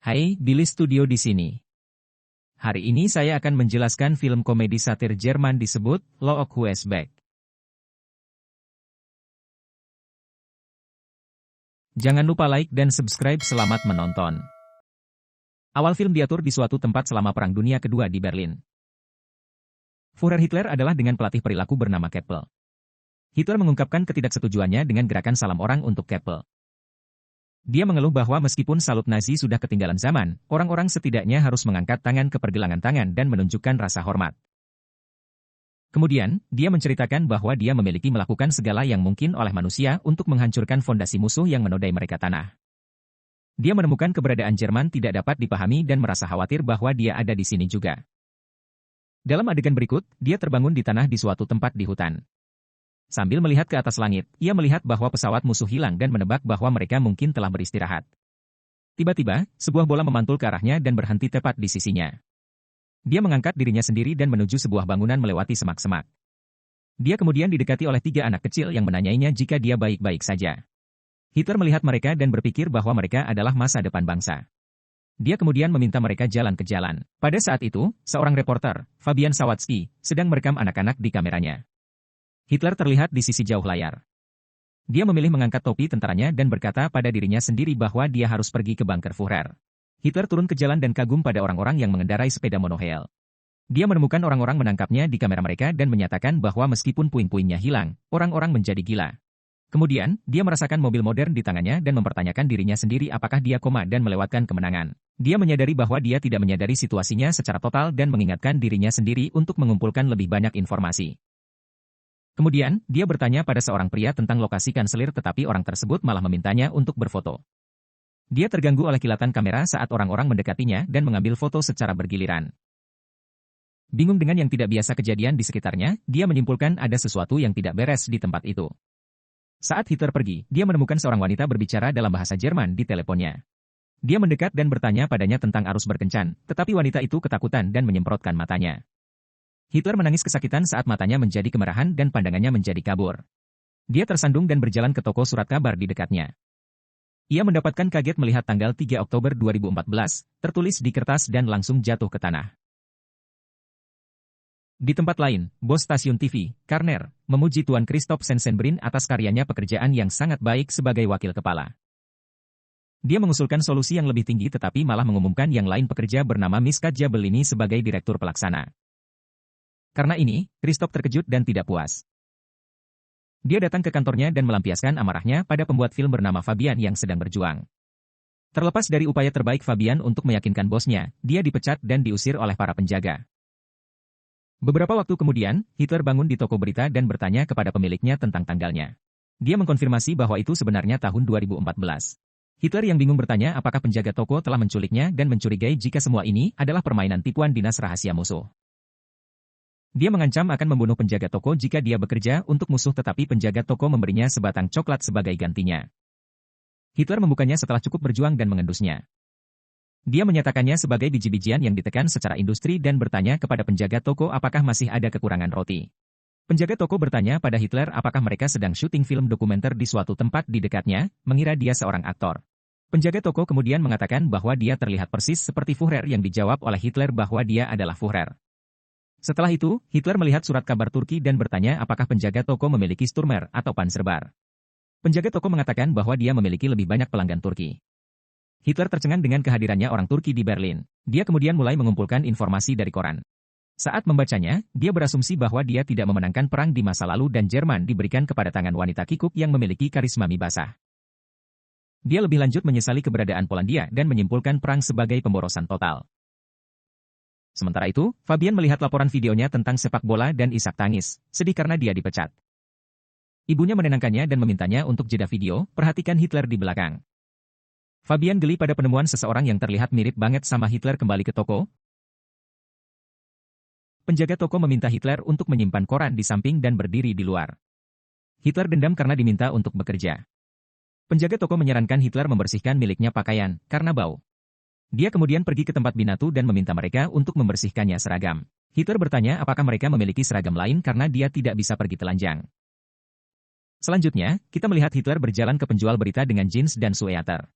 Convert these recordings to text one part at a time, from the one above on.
Hai, Billy Studio di sini. Hari ini saya akan menjelaskan film komedi satir Jerman disebut Look Who's Back. Jangan lupa like dan subscribe. Selamat menonton. Awal film diatur di suatu tempat selama Perang Dunia Kedua di Berlin. Führer Hitler adalah dengan pelatih perilaku bernama Keppel. Hitler mengungkapkan ketidaksetujuannya dengan gerakan salam orang untuk Keppel. Dia mengeluh bahwa meskipun salut Nazi sudah ketinggalan zaman, orang-orang setidaknya harus mengangkat tangan ke pergelangan tangan dan menunjukkan rasa hormat. Kemudian, dia menceritakan bahwa dia memiliki melakukan segala yang mungkin oleh manusia untuk menghancurkan fondasi musuh yang menodai mereka tanah. Dia menemukan keberadaan Jerman tidak dapat dipahami dan merasa khawatir bahwa dia ada di sini juga. Dalam adegan berikut, dia terbangun di tanah di suatu tempat di hutan. Sambil melihat ke atas langit, ia melihat bahwa pesawat musuh hilang dan menebak bahwa mereka mungkin telah beristirahat. Tiba-tiba, sebuah bola memantul ke arahnya dan berhenti tepat di sisinya. Dia mengangkat dirinya sendiri dan menuju sebuah bangunan melewati semak-semak. Dia kemudian didekati oleh 3 anak kecil yang menanyainya jika dia baik-baik saja. Hitler melihat mereka dan berpikir bahwa mereka adalah masa depan bangsa. Dia kemudian meminta mereka jalan ke jalan. Pada saat itu, seorang reporter, Fabian Sawatzki, sedang merekam anak-anak di kameranya. Hitler terlihat di sisi jauh layar. Dia memilih mengangkat topi tentaranya dan berkata pada dirinya sendiri bahwa dia harus pergi ke bunker Führer. Hitler turun ke jalan dan kagum pada orang-orang yang mengendarai sepeda monorail. Dia menemukan orang-orang menangkapnya di kamera mereka dan menyatakan bahwa meskipun puing-puingnya hilang, orang-orang menjadi gila. Kemudian, dia merasakan mobil modern di tangannya dan mempertanyakan dirinya sendiri apakah dia koma dan melewatkan kemenangan. Dia menyadari bahwa dia tidak menyadari situasinya secara total dan mengingatkan dirinya sendiri untuk mengumpulkan lebih banyak informasi. Kemudian, dia bertanya pada seorang pria tentang lokasi kanselir tetapi orang tersebut malah memintanya untuk berfoto. Dia terganggu oleh kilatan kamera saat orang-orang mendekatinya dan mengambil foto secara bergiliran. Bingung dengan yang tidak biasa kejadian di sekitarnya, dia menyimpulkan ada sesuatu yang tidak beres di tempat itu. Saat Hitler pergi, dia menemukan seorang wanita berbicara dalam bahasa Jerman di teleponnya. Dia mendekat dan bertanya padanya tentang arus berkencan, tetapi wanita itu ketakutan dan menyemprotkan matanya. Hitler menangis kesakitan saat matanya menjadi kemerahan dan pandangannya menjadi kabur. Dia tersandung dan berjalan ke toko surat kabar di dekatnya. Ia mendapatkan kaget melihat tanggal 3 Oktober 2014, tertulis di kertas dan langsung jatuh ke tanah. Di tempat lain, bos stasiun TV, Karner, memuji Tuan Christoph Sensenbrin atas karyanya pekerjaan yang sangat baik sebagai wakil kepala. Dia mengusulkan solusi yang lebih tinggi tetapi malah mengumumkan yang lain pekerja bernama Miska Jabelini sebagai direktur pelaksana. Karena ini, Christoph terkejut dan tidak puas. Dia datang ke kantornya dan melampiaskan amarahnya pada pembuat film bernama Fabian yang sedang berjuang. Terlepas dari upaya terbaik Fabian untuk meyakinkan bosnya, dia dipecat dan diusir oleh para penjaga. Beberapa waktu kemudian, Hitler bangun di toko berita dan bertanya kepada pemiliknya tentang tanggalnya. Dia mengkonfirmasi bahwa itu sebenarnya tahun 2014. Hitler yang bingung bertanya apakah penjaga toko telah menculiknya dan mencurigai jika semua ini adalah permainan tipuan dinas rahasia musuh. Dia mengancam akan membunuh penjaga toko jika dia bekerja untuk musuh tetapi penjaga toko memberinya sebatang coklat sebagai gantinya. Hitler membukanya setelah cukup berjuang dan mengendusnya. Dia menyatakannya sebagai biji-bijian yang ditekan secara industri dan bertanya kepada penjaga toko apakah masih ada kekurangan roti. Penjaga toko bertanya pada Hitler apakah mereka sedang syuting film dokumenter di suatu tempat di dekatnya, mengira dia seorang aktor. Penjaga toko kemudian mengatakan bahwa dia terlihat persis seperti Führer yang dijawab oleh Hitler bahwa dia adalah Führer. Setelah itu, Hitler melihat surat kabar Turki dan bertanya apakah penjaga toko memiliki Sturmer atau Panzerbar. Penjaga toko mengatakan bahwa dia memiliki lebih banyak pelanggan Turki. Hitler tercengang dengan kehadirannya orang Turki di Berlin. Dia kemudian mulai mengumpulkan informasi dari koran. Saat membacanya, dia berasumsi bahwa dia tidak memenangkan perang di masa lalu dan Jerman diberikan kepada tangan wanita kikuk yang memiliki karisma mie basah. Dia lebih lanjut menyesali keberadaan Polandia dan menyimpulkan perang sebagai pemborosan total. Sementara itu, Fabian melihat laporan videonya tentang sepak bola dan isak tangis, sedih karena dia dipecat. Ibunya menenangkannya dan memintanya untuk jeda video, perhatikan Hitler di belakang. Fabian geli pada penemuan seseorang yang terlihat mirip banget sama Hitler kembali ke toko. Penjaga toko meminta Hitler untuk menyimpan koran di samping dan berdiri di luar. Hitler dendam karena diminta untuk bekerja. Penjaga toko menyarankan Hitler membersihkan miliknya pakaian, karena bau. Dia kemudian pergi ke tempat binatu dan meminta mereka untuk membersihkannya seragam. Hitler bertanya apakah mereka memiliki seragam lain karena dia tidak bisa pergi telanjang. Selanjutnya, kita melihat Hitler berjalan ke penjual berita dengan jeans dan sweater.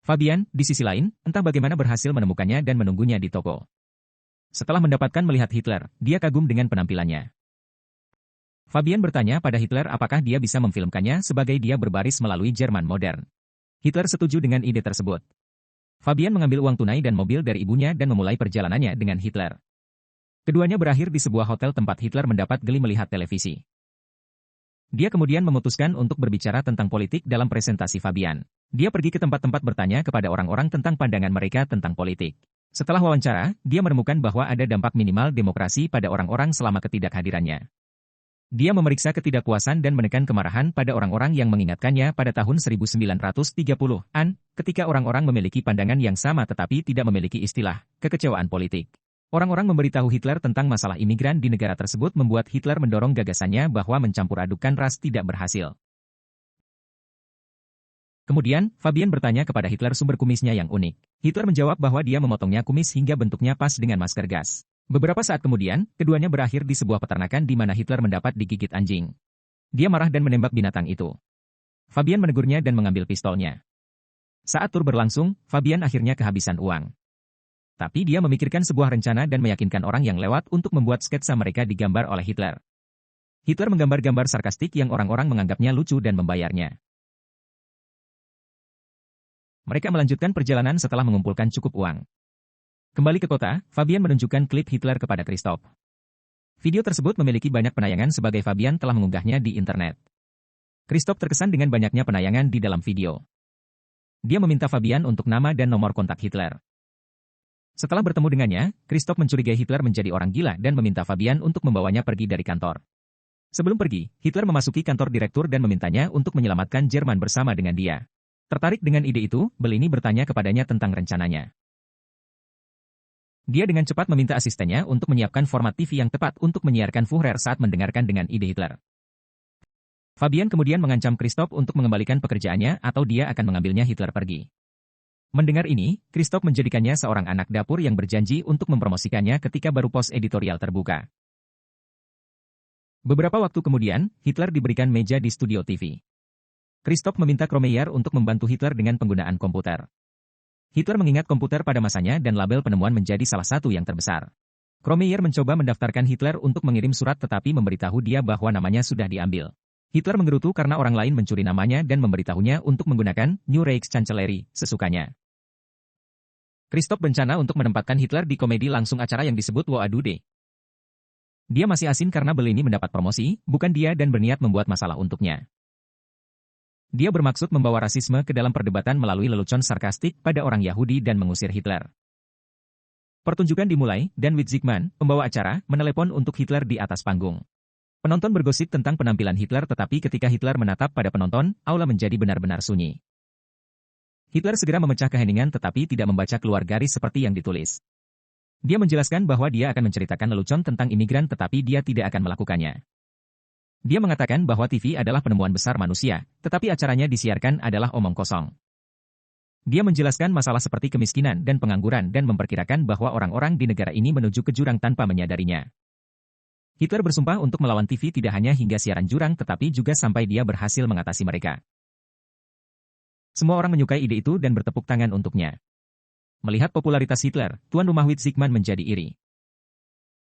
Fabian, di sisi lain, entah bagaimana berhasil menemukannya dan menunggunya di toko. Setelah mendapatkan melihat Hitler, dia kagum dengan penampilannya. Fabian bertanya pada Hitler apakah dia bisa memfilmkannya sebagai dia berbaris melalui Jerman modern. Hitler setuju dengan ide tersebut. Fabian mengambil uang tunai dan mobil dari ibunya dan memulai perjalanannya dengan Hitler. Keduanya berakhir di sebuah hotel tempat Hitler mendapat geli melihat televisi. Dia kemudian memutuskan untuk berbicara tentang politik dalam presentasi Fabian. Dia pergi ke tempat-tempat bertanya kepada orang-orang tentang pandangan mereka tentang politik. Setelah wawancara, dia menemukan bahwa ada dampak minimal demokrasi pada orang-orang selama ketidakhadirannya. Dia memeriksa ketidakpuasan dan menekan kemarahan pada orang-orang yang mengingatkannya pada tahun 1930-an, ketika orang-orang memiliki pandangan yang sama tetapi tidak memiliki istilah kekecewaan politik. Orang-orang memberitahu Hitler tentang masalah imigran di negara tersebut membuat Hitler mendorong gagasannya bahwa mencampur adukan ras tidak berhasil. Kemudian, Fabian bertanya kepada Hitler sumber kumisnya yang unik. Hitler menjawab bahwa dia memotongnya kumis hingga bentuknya pas dengan masker gas. Beberapa saat kemudian, keduanya berakhir di sebuah peternakan di mana Hitler mendapat digigit anjing. Dia marah dan menembak binatang itu. Fabian menegurnya dan mengambil pistolnya. Saat tur berlangsung, Fabian akhirnya kehabisan uang. Tapi dia memikirkan sebuah rencana dan meyakinkan orang yang lewat untuk membuat sketsa mereka digambar oleh Hitler. Hitler menggambar gambar sarkastik yang orang-orang menganggapnya lucu dan membayarnya. Mereka melanjutkan perjalanan setelah mengumpulkan cukup uang. Kembali ke kota, Fabian menunjukkan klip Hitler kepada Christoph. Video tersebut memiliki banyak penayangan sebagai Fabian telah mengunggahnya di internet. Christoph terkesan dengan banyaknya penayangan di dalam video. Dia meminta Fabian untuk nama dan nomor kontak Hitler. Setelah bertemu dengannya, Christoph mencurigai Hitler menjadi orang gila dan meminta Fabian untuk membawanya pergi dari kantor. Sebelum pergi, Hitler memasuki kantor direktur dan memintanya untuk menyelamatkan Jerman bersama dengan dia. Tertarik dengan ide itu, Bellini bertanya kepadanya tentang rencananya. Dia dengan cepat meminta asistennya untuk menyiapkan format TV yang tepat untuk menyiarkan Führer saat mendengarkan dengan ide Hitler. Fabian kemudian mengancam Christoph untuk mengembalikan pekerjaannya atau dia akan mengambilnya Hitler pergi. Mendengar ini, Christoph menjadikannya seorang anak dapur yang berjanji untuk mempromosikannya ketika baru pos editorial terbuka. Beberapa waktu kemudian, Hitler diberikan meja di studio TV. Christoph meminta Kromeyer untuk membantu Hitler dengan penggunaan komputer. Hitler mengingat komputer pada masanya dan label penemuan menjadi salah satu yang terbesar. Kromeyer mencoba mendaftarkan Hitler untuk mengirim surat tetapi memberitahu dia bahwa namanya sudah diambil. Hitler menggerutu karena orang lain mencuri namanya dan memberitahunya untuk menggunakan New Reichskanzlei sesukanya. Christoph berencana untuk menempatkan Hitler di komedi langsung acara yang disebut Woadude. Dia masih asin karena Bellini mendapat promosi, bukan dia dan berniat membuat masalah untuknya. Dia bermaksud membawa rasisme ke dalam perdebatan melalui lelucon sarkastik pada orang Yahudi dan mengusir Hitler. Pertunjukan dimulai, dan Witzigmann, pembawa acara, menelepon untuk Hitler di atas panggung. Penonton bergosip tentang penampilan Hitler tetapi ketika Hitler menatap pada penonton, aula menjadi benar-benar sunyi. Hitler segera memecah keheningan tetapi tidak membaca keluar garis seperti yang ditulis. Dia menjelaskan bahwa dia akan menceritakan lelucon tentang imigran tetapi dia tidak akan melakukannya. Dia mengatakan bahwa TV adalah penemuan besar manusia, tetapi acaranya disiarkan adalah omong kosong. Dia menjelaskan masalah seperti kemiskinan dan pengangguran dan memperkirakan bahwa orang-orang di negara ini menuju ke jurang tanpa menyadarinya. Hitler bersumpah untuk melawan TV tidak hanya hingga siaran jurang tetapi juga sampai dia berhasil mengatasi mereka. Semua orang menyukai ide itu dan bertepuk tangan untuknya. Melihat popularitas Hitler, tuan rumah Witzigmann menjadi iri.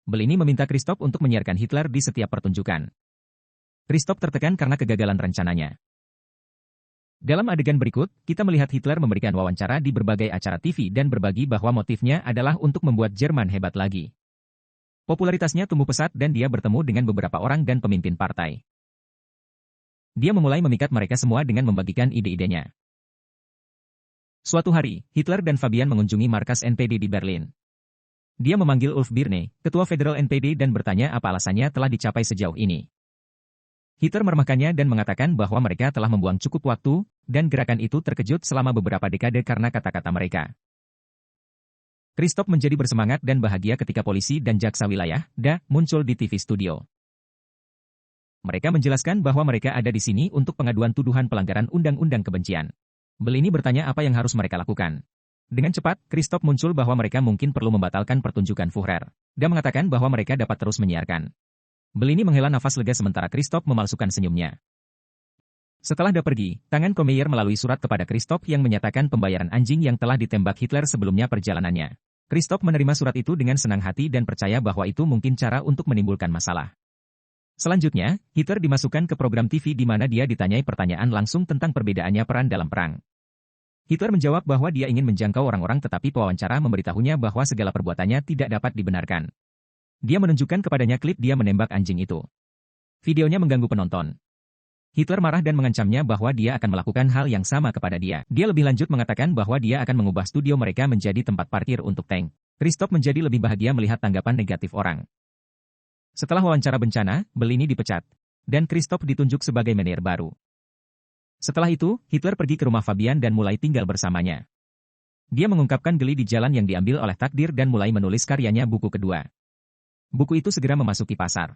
Bellini meminta Christoph untuk menyiarkan Hitler di setiap pertunjukan. Christoph tertekan karena kegagalan rencananya. Dalam adegan berikut, kita melihat Hitler memberikan wawancara di berbagai acara TV dan berbagi bahwa motifnya adalah untuk membuat Jerman hebat lagi. Popularitasnya tumbuh pesat dan dia bertemu dengan beberapa orang dan pemimpin partai. Dia memulai memikat mereka semua dengan membagikan ide-idenya. Suatu hari, Hitler dan Fabian mengunjungi markas NPD di Berlin. Dia memanggil Ulf Birne, ketua federal NPD dan bertanya apa alasannya telah dicapai sejauh ini. Hitler meremehkannya dan mengatakan bahwa mereka telah membuang cukup waktu, dan gerakan itu terkejut selama beberapa dekade karena kata-kata mereka. Christoph menjadi bersemangat dan bahagia ketika polisi dan jaksa wilayah, DA, muncul di TV studio. Mereka menjelaskan bahwa mereka ada di sini untuk pengaduan tuduhan pelanggaran undang-undang kebencian. Bellini bertanya apa yang harus mereka lakukan. Dengan cepat, Christoph muncul bahwa mereka mungkin perlu membatalkan pertunjukan Führer. Dia mengatakan bahwa mereka dapat terus menyiarkan. Bellini menghela nafas lega sementara Christoph memalsukan senyumnya. Setelah dia pergi, tangan Kromeyer melalui surat kepada Christoph yang menyatakan pembayaran anjing yang telah ditembak Hitler sebelumnya perjalanannya. Christoph menerima surat itu dengan senang hati dan percaya bahwa itu mungkin cara untuk menimbulkan masalah. Selanjutnya, Hitler dimasukkan ke program TV di mana dia ditanyai pertanyaan langsung tentang perbedaannya peran dalam perang. Hitler menjawab bahwa dia ingin menjangkau orang-orang tetapi pewawancara memberitahunya bahwa segala perbuatannya tidak dapat dibenarkan. Dia menunjukkan kepadanya klip dia menembak anjing itu. Videonya mengganggu penonton. Hitler marah dan mengancamnya bahwa dia akan melakukan hal yang sama kepada dia. Dia lebih lanjut mengatakan bahwa dia akan mengubah studio mereka menjadi tempat parkir untuk tank. Christoph menjadi lebih bahagia melihat tanggapan negatif orang. Setelah wawancara bencana, Bellini dipecat, dan Christoph ditunjuk sebagai manajer baru. Setelah itu, Hitler pergi ke rumah Fabian dan mulai tinggal bersamanya. Dia mengungkapkan geli di jalan yang diambil oleh takdir dan mulai menulis karyanya buku kedua. Buku itu segera memasuki pasar.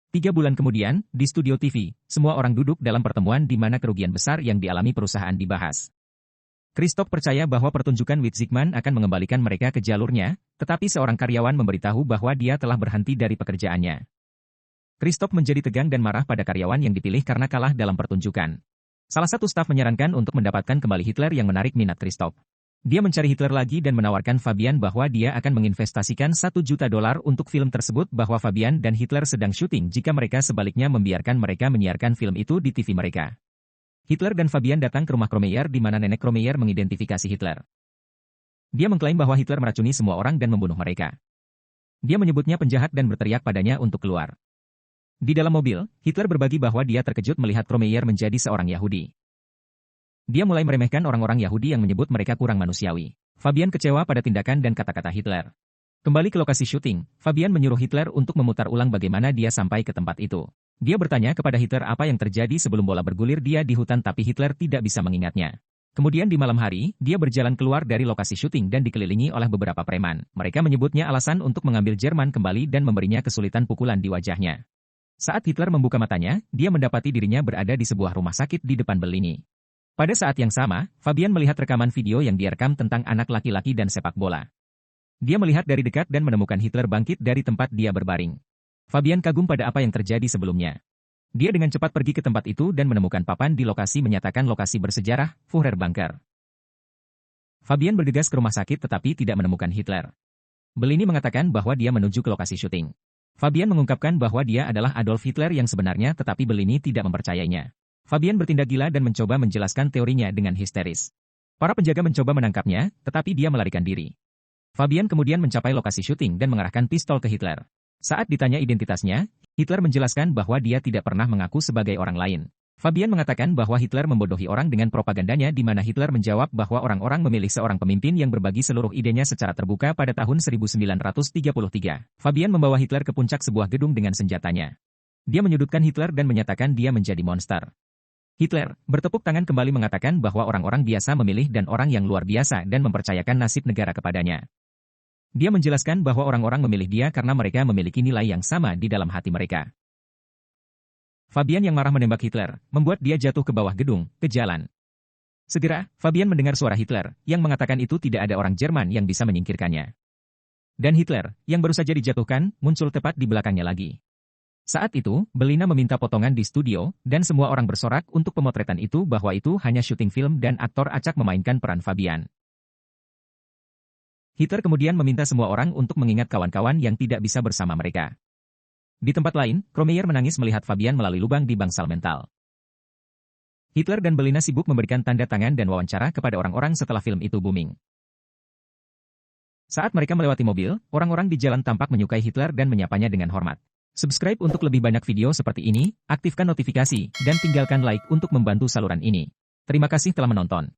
3 bulan kemudian, di studio TV, semua orang duduk dalam pertemuan di mana kerugian besar yang dialami perusahaan dibahas. Christoph percaya bahwa pertunjukan Witzigmann akan mengembalikan mereka ke jalurnya, tetapi seorang karyawan memberitahu bahwa dia telah berhenti dari pekerjaannya. Christoph menjadi tegang dan marah pada karyawan yang dipilih karena kalah dalam pertunjukan. Salah satu staf menyarankan untuk mendapatkan kembali Hitler yang menarik minat Christoph. Dia mencari Hitler lagi dan menawarkan Fabian bahwa dia akan menginvestasikan $1 juta untuk film tersebut bahwa Fabian dan Hitler sedang syuting jika mereka sebaliknya membiarkan mereka menyiarkan film itu di TV mereka. Hitler dan Fabian datang ke rumah Kromeyer di mana nenek Kromeyer mengidentifikasi Hitler. Dia mengklaim bahwa Hitler meracuni semua orang dan membunuh mereka. Dia menyebutnya penjahat dan berteriak padanya untuk keluar. Di dalam mobil, Hitler berbagi bahwa dia terkejut melihat Kromeyer menjadi seorang Yahudi. Dia mulai meremehkan orang-orang Yahudi yang menyebut mereka kurang manusiawi. Fabian kecewa pada tindakan dan kata-kata Hitler. Kembali ke lokasi syuting, Fabian menyuruh Hitler untuk memutar ulang bagaimana dia sampai ke tempat itu. Dia bertanya kepada Hitler apa yang terjadi sebelum bola bergulir dia di hutan tapi Hitler tidak bisa mengingatnya. Kemudian di malam hari, dia berjalan keluar dari lokasi syuting dan dikelilingi oleh beberapa preman. Mereka menyebutnya alasan untuk mengambil Jerman kembali dan memberinya kesulitan pukulan di wajahnya. Saat Hitler membuka matanya, dia mendapati dirinya berada di sebuah rumah sakit di depan Bellini. Pada saat yang sama, Fabian melihat rekaman video yang direkam tentang anak laki-laki dan sepak bola. Dia melihat dari dekat dan menemukan Hitler bangkit dari tempat dia berbaring. Fabian kagum pada apa yang terjadi sebelumnya. Dia dengan cepat pergi ke tempat itu dan menemukan papan di lokasi menyatakan lokasi bersejarah, Führer Bunker. Fabian bergegas ke rumah sakit tetapi tidak menemukan Hitler. Bellini mengatakan bahwa dia menuju ke lokasi syuting. Fabian mengungkapkan bahwa dia adalah Adolf Hitler yang sebenarnya tetapi Bellini tidak mempercayainya. Fabian bertindak gila dan mencoba menjelaskan teorinya dengan histeris. Para penjaga mencoba menangkapnya, tetapi dia melarikan diri. Fabian kemudian mencapai lokasi syuting dan mengarahkan pistol ke Hitler. Saat ditanya identitasnya, Hitler menjelaskan bahwa dia tidak pernah mengaku sebagai orang lain. Fabian mengatakan bahwa Hitler membodohi orang dengan propagandanya di mana Hitler menjawab bahwa orang-orang memilih seorang pemimpin yang berbagi seluruh idenya secara terbuka pada tahun 1933. Fabian membawa Hitler ke puncak sebuah gedung dengan senjatanya. Dia menyudutkan Hitler dan menyatakan dia menjadi monster. Hitler bertepuk tangan kembali mengatakan bahwa orang-orang biasa memilih dan orang yang luar biasa dan mempercayakan nasib negara kepadanya. Dia menjelaskan bahwa orang-orang memilih dia karena mereka memiliki nilai yang sama di dalam hati mereka. Fabian yang marah menembak Hitler, membuat dia jatuh ke bawah gedung, ke jalan. Segera, Fabian mendengar suara Hitler, yang mengatakan itu tidak ada orang Jerman yang bisa menyingkirkannya. Dan Hitler, yang baru saja dijatuhkan, muncul tepat di belakangnya lagi. Saat itu, Bellina meminta potongan di studio, dan semua orang bersorak untuk pemotretan itu bahwa itu hanya syuting film dan aktor acak memainkan peran Fabian. Hitler kemudian meminta semua orang untuk mengingat kawan-kawan yang tidak bisa bersama mereka. Di tempat lain, Kromeyer menangis melihat Fabian melalui lubang di bangsal mental. Hitler dan Bellina sibuk memberikan tanda tangan dan wawancara kepada orang-orang setelah film itu booming. Saat mereka melewati mobil, orang-orang di jalan tampak menyukai Hitler dan menyapanya dengan hormat. Subscribe untuk lebih banyak video seperti ini, aktifkan notifikasi, dan tinggalkan like untuk membantu saluran ini. Terima kasih telah menonton.